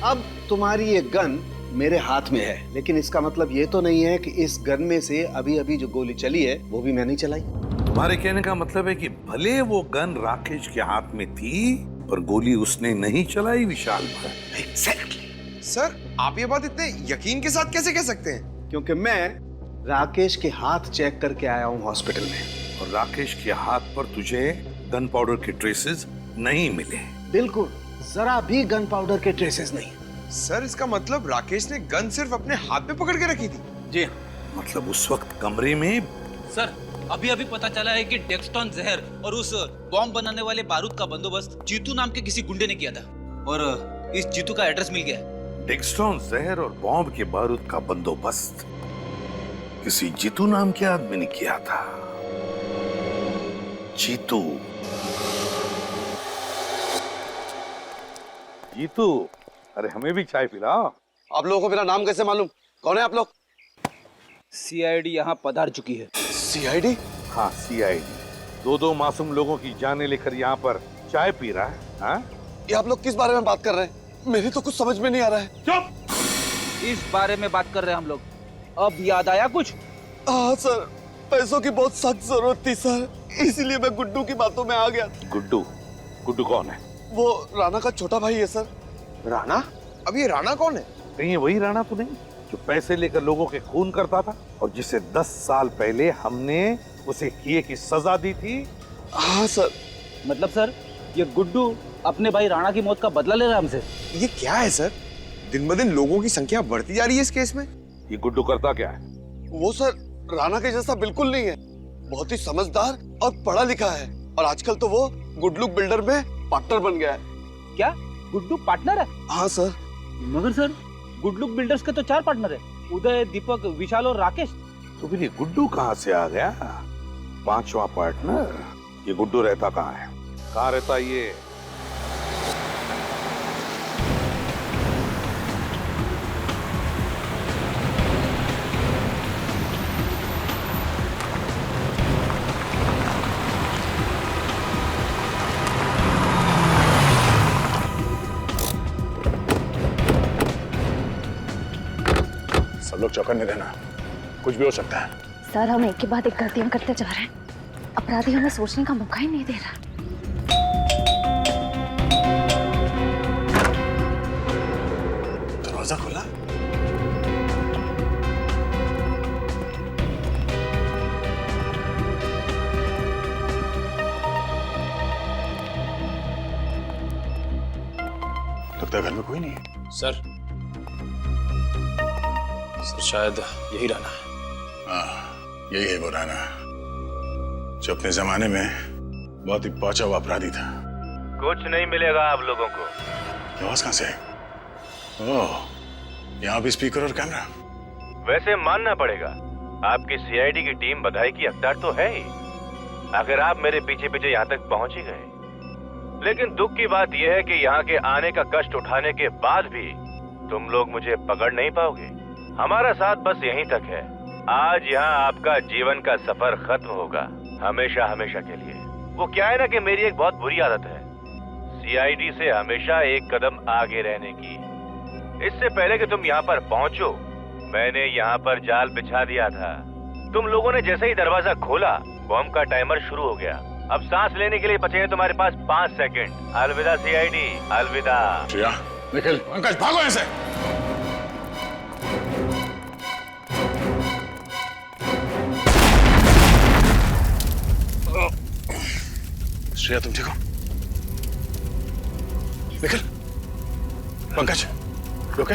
अब तुम्हारी ये गन मेरे हाथ में है, लेकिन इसका मतलब ये तो नहीं है कि इस गन में से अभी अभी जो गोली चली है वो भी मैंने चलाई। तुम्हारे कहने का मतलब है कि भले वो गन राकेश के हाथ में थी पर गोली उसने नहीं चलाई विशाल पर। एग्जैक्टली। सर आप ये बात इतने यकीन के साथ कैसे कह सकते हैं? क्योंकि मैं राकेश के हाथ चेक करके आया हूँ हॉस्पिटल में। और राकेश के हाथ पर तुझे गन पाउडर के ट्रेसेस नहीं मिले? बिल्कुल, जरा भी गन पाउडर के ट्रेसेस नहीं। सर इसका मतलब राकेश ने गन सिर्फ अपने हाथ में पकड़ के रखी थी? जी मतलब उस वक्त कमरे में? सर अभी अभी पता चला है कि डेक्सटॉन जहर और उस बॉम्ब बनाने वाले बारूद का बंदोबस्त जीतू नाम के किसी गुंडे ने किया था और इस जीतू का एड्रेस मिल गया। डेक्सटॉन जहर और बॉम्ब के बारूद का बंदोबस्त किसी जीतू नाम के आदमी ने किया था। जीतू, जीतू, अरे हमें भी चाय पिलाओ। आप लोगों को मेरा नाम कैसे मालूम? कौन है आप लोग? सीआईडी यहाँ पधार चुकी है। सीआईडी? हाँ सीआईडी। दो मासूम लोगों की जानें लेकर यहाँ पर चाय पी रहा है। हाँ? ये आप लोग किस बारे में बात कर रहे हैं? मेरी तो कुछ समझ में नहीं आ रहा है। चुप! इस बारे में बात कर रहे हैं हम लोग। अब याद आया कुछ? हाँ सर, पैसों की बहुत सख्त जरूरत थी सर, इसीलिए मैं गुड्डू की बातों में आ गया। गुड्डू? गुड्डू कौन है? वो राणा का छोटा भाई है सर। राणा? अब ये राणा कौन है? कहीं वही राणा तो नहीं जो पैसे लेकर लोगों के खून करता था और जिसे 10 साल पहले हमने उसे किए की सजा दी थी? हाँ सर। मतलब सर, ये गुड्डू अपने भाई राणा की मौत का बदला ले रहा है हमसे। ये क्या है सर? दिन ब दिन लोगों की संख्या बढ़ती जा रही है इस केस में। ये गुड्डू करता क्या है? वो सर राणा के जैसा बिल्कुल नहीं है, बहुत ही समझदार और पढ़ा लिखा है, और आजकल तो वो गुडलुक बिल्डर में पार्टनर बन गया है। क्या गुड्डू पार्टनर है? हाँ सर। मगर सर, गुडलुक बिल्डर्स के तो 4 पार्टनर है, उदय, दीपक, विशाल और राकेश। तो फिर ये गुड्डू कहाँ से आ गया? 5वां पार्टनर? ये गुड्डू रहता कहाँ है? कहाँ रहता ये? सब लोग चौकन्ने रहना, कुछ भी हो सकता है। सर हम एक के बाद एक गलतियां करते जा रहे हैं, अपराधी हमें सोचने का मौका ही नहीं दे रहा। दरवाजा खुला? लगता है घर में कोई नहीं है। सर शायद यही राणा है। हाँ, यही है वो राणा जो अपने जमाने में बहुत ही पहुंचा हुआ अपराधी था। कुछ नहीं मिलेगा आप लोगों को। आवाज कहां से है? ओह, यहाँ भी स्पीकर और कैमरा। वैसे मानना पड़ेगा, आपकी सीआईडी की टीम बधाई की हकदार तो है ही, अगर आप मेरे पीछे पीछे यहाँ तक पहुंच ही गए। लेकिन दुख की बात यह है कि यहाँ के आने का कष्ट उठाने के बाद भी तुम लोग मुझे पकड़ नहीं पाओगे। हमारा साथ बस यहीं तक है। आज यहाँ आपका जीवन का सफर खत्म होगा, हमेशा हमेशा के लिए। वो क्या है ना कि मेरी एक बहुत बुरी आदत है, सीआईडी से हमेशा एक कदम आगे रहने की। इससे पहले कि तुम यहाँ पर पहुँचो, मैंने यहाँ पर जाल बिछा दिया था। तुम लोगों ने जैसे ही दरवाजा खोला, बॉम्ब का टाइमर शुरू हो गया। अब सांस लेने के लिए बचे हैं तुम्हारे पास 5 सेकंड। अलविदा सीआईडी, अलविदा। श्रेया, निखिल, पंकज, भागो यहाँ से। श्रेया, तुम ठीक हो? निखिल, पंकज, ओके?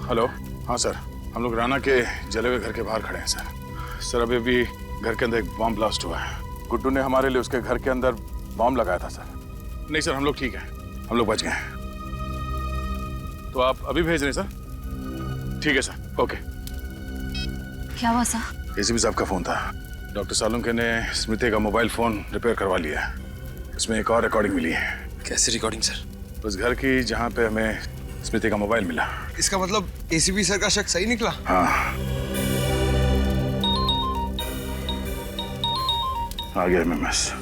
हेलो, हाँ सर, हम लोग राणा के जले हुए घर के बाहर खड़े हैं सर। सर अभी भी घर के अंदर एक बॉम्ब ब्लास्ट हुआ है। गुड्डू ने हमारे लिए उसके घर के अंदर बॉम्ब लगाया था सर। नहीं सर, हम लोग ठीक हैं, हम लोग बच गए हैं। तो आप अभी भेज रहे हैं सर? ठीक है सर, ओके। क्या हुआ सर? एसीपी साहब का फोन था। डॉक्टर सालुंके ने स्मृति का मोबाइल फोन रिपेयर करवा लिया है। इसमें एक और रिकॉर्डिंग मिली है। कैसी रिकॉर्डिंग सर? उस घर की जहाँ पे हमें स्मृति का मोबाइल मिला। इसका मतलब एसीपी सर का शक सही निकला? हाँ, आ गया एमएमएस।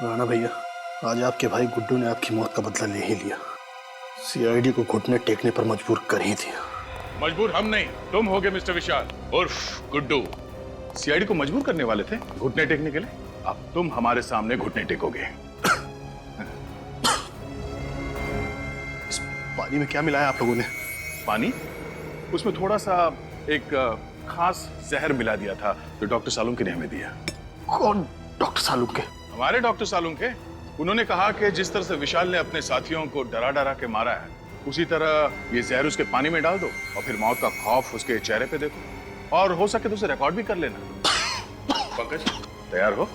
राणा भैया, आज आपके भाई गुड्डू ने आपकी मौत का बदला ले ही लिया। सीआईडी को घुटने टेकने पर मजबूर कर ही दिया। मजबूर हम नहीं, तुम हो गए मिस्टर विशाल उर्फ गुड्डू। सीआईडी को मजबूर करने वाले थे घुटने टेकने के लिए। अब तुम हमारे सामने घुटने टेकोगे। इस पानी में क्या मिलाया आप लोगों ने? पानी? उसमें थोड़ा सा एक खास जहर मिला दिया था जो डॉक्टर सालुंके ने हमें दिया। कौन डॉक्टर सालुंके? हमारे डॉक्टर सालुंके। उन्होंने कहा कि जिस तरह से विशाल ने अपने साथियों को डरा डरा के मारा है, उसी तरह ये जहर उसके पानी में डाल दो और फिर मौत का खौफ उसके चेहरे पे देखो, और हो सके तो उसे रिकॉर्ड भी कर लेना। पंकज, तैयार हो?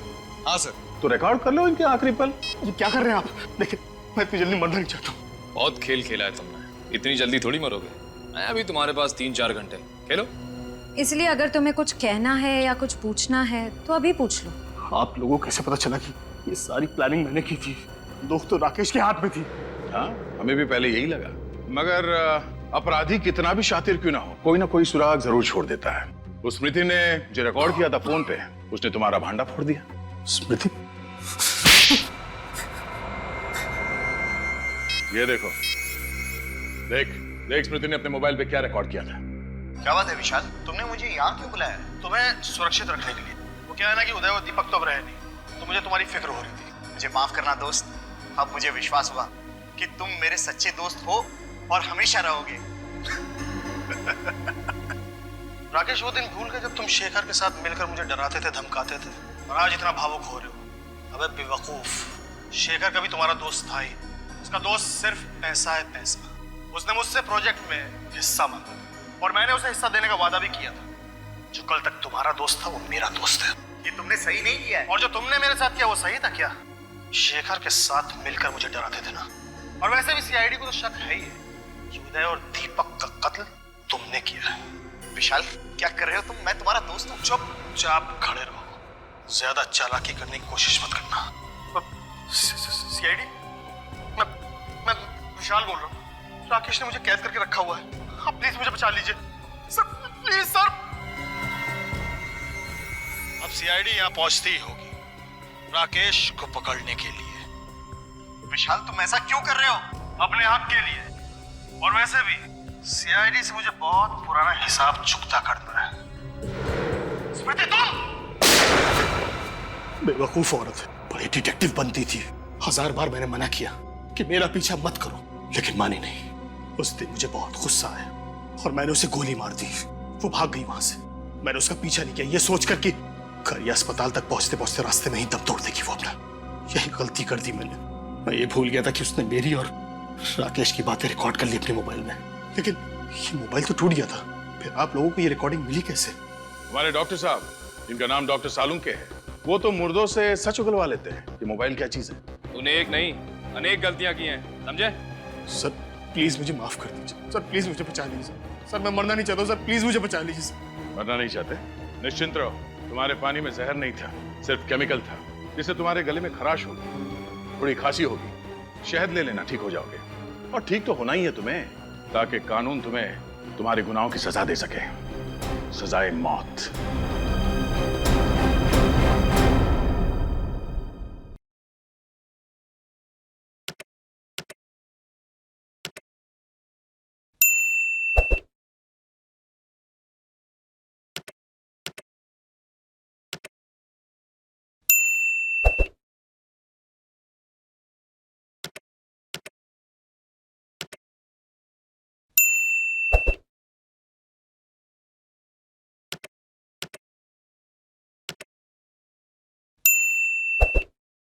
हाँ सर। तो रिकॉर्ड कर लो इनके आखिरी पल। ये क्या कर रहे हैं आप? देखिए, मैं इतनी जल्दी मरना नहीं चाहता हूँ। बहुत खेल खेला है तुमने, इतनी जल्दी थोड़ी मरोगे। मैं अभी तुम्हारे पास 3-4 घंटे खेलो। इसलिए अगर तुम्हें कुछ कहना है या कुछ पूछना है तो अभी पूछ लो। आप लोगों को कैसे पता चला कि ये सारी प्लानिंग मैंने की थी? दोस्त तो राकेश के हाथ में थी। हाँ, हमें भी पहले यही लगा, मगर अपराधी कितना भी शातिर क्यों ना हो, कोई ना कोई सुराग जरूर छोड़ देता है। उस स्मृति ने जो रिकॉर्ड किया था फोन पे, उसने तुम्हारा भांडा फोड़ दिया। स्मृति? ये देखो, देख देख स्मृति ने अपने मोबाइल पे क्या रिकॉर्ड किया था। क्या बात है विशाल, तुमने मुझे यहाँ क्यों बुलाया? तुम्हें सुरक्षित रखने के लिए। वो क्या है ना कि उदय और दीपक तो अब रहे नहीं, तो मुझे तुम्हारी फिक्र हो रही थी। मुझे माफ करना दोस्त, अब मुझे विश्वास हुआ कि तुम मेरे सच्चे दोस्त हो और हमेशा रहोगे। राकेश, वो दिन भूल गए जब तुम शेखर के साथ मिलकर मुझे डराते थे, धमकाते थे, और आज इतना भावुक हो रहे हो। अबे बेवकूफ, शेखर कभी तुम्हारा दोस्त था ही। उसका दोस्त सिर्फ पैसा है, पैसा। उसने मुझसे प्रोजेक्ट में हिस्सा मांगा और मैंने उसे हिस्सा देने का वादा भी किया था। जो कल तक तुम्हारा दोस्त था वो मेरा दोस्त है। ये तुमने सही नहीं किया है। और जो तुमने मेरे साथ किया वो सही था क्या? शेखर के साथ मिलकर मुझे डराते थे ना। और वैसे भी सीआईडी को तो शक है ही कि उदय और दीपक का कत्ल तुमने किया है। विशाल, क्या कर रहे हो तुम? मैं तुम्हारा दोस्त हूँ। चुपचाप खड़े रहो, ज्यादा चालाकी करने की कोशिश मत करना। सीआईडी? मैं विशाल बोल रहा हूँ। राकेश ने मुझे कैद करके रखा हुआ है। आप प्लीज मुझे बचा लीजिए सर, प्लीज सर। अब सीआईडी यहाँ पहुंचती ही होगी राकेश को पकड़ने के लिए। विशाल, तुम ऐसा क्यों कर रहे हो? अपने हक के लिए। और वैसे भी सीआईडी से मुझे बहुत पुराना हिसाब चुकता करना है। स्मृति, तुम बेवकूफ औरत है, बड़ी डिटेक्टिव बनती थी। 1000 बार मैंने मना किया कि मेरा पीछा मत करो, लेकिन मानी नहीं। उस दिन मुझे बहुत गुस्सा आया और मैंने उसे गोली मार दी। वो भाग गई वहां से। मैंने उसका पीछा नहीं किया, ये सोचकर कि घर या अस्पताल तक पहुंचते पहुंचते रास्ते में ही दम तोड़ देगी वो अपना। यही गलती कर दी मैंने। मैं ये भूल गया था कि उसने मेरी और राकेश की बातें रिकॉर्ड कर ली अपने मोबाइल में। लेकिन ये मोबाइल तो टूट गया था, फिर आप लोगों को ये रिकॉर्डिंग मिली कैसे? हमारे डॉक्टर साहब, जिनका नाम डॉक्टर सालुंके है, वो तो मुर्दों से सच उगलवा लेते हैं कि मोबाइल क्या चीज है। तूने एक नहीं अनेक गलतियां की हैं, समझे? सर प्लीज मुझे माफ कर दीजिए। सर प्लीज मुझे बचा लीजिए। सर मैं मरना नहीं चाहता हूं। सर प्लीज मुझे बचा लीजिए। सर मरना नहीं चाहते? निश्चिंत रहो, तुम्हारे पानी में जहर नहीं था, सिर्फ केमिकल था, जिससे तुम्हारे गले में खराश होगी, थोड़ी खांसी होगी। शहद ले लेना, ठीक हो जाओगे। और ठीक तो होना ही है तुम्हें, ताकि कानून तुम्हें तुम्हारे गुनाहों की सजा दे सके, सजाए मौत।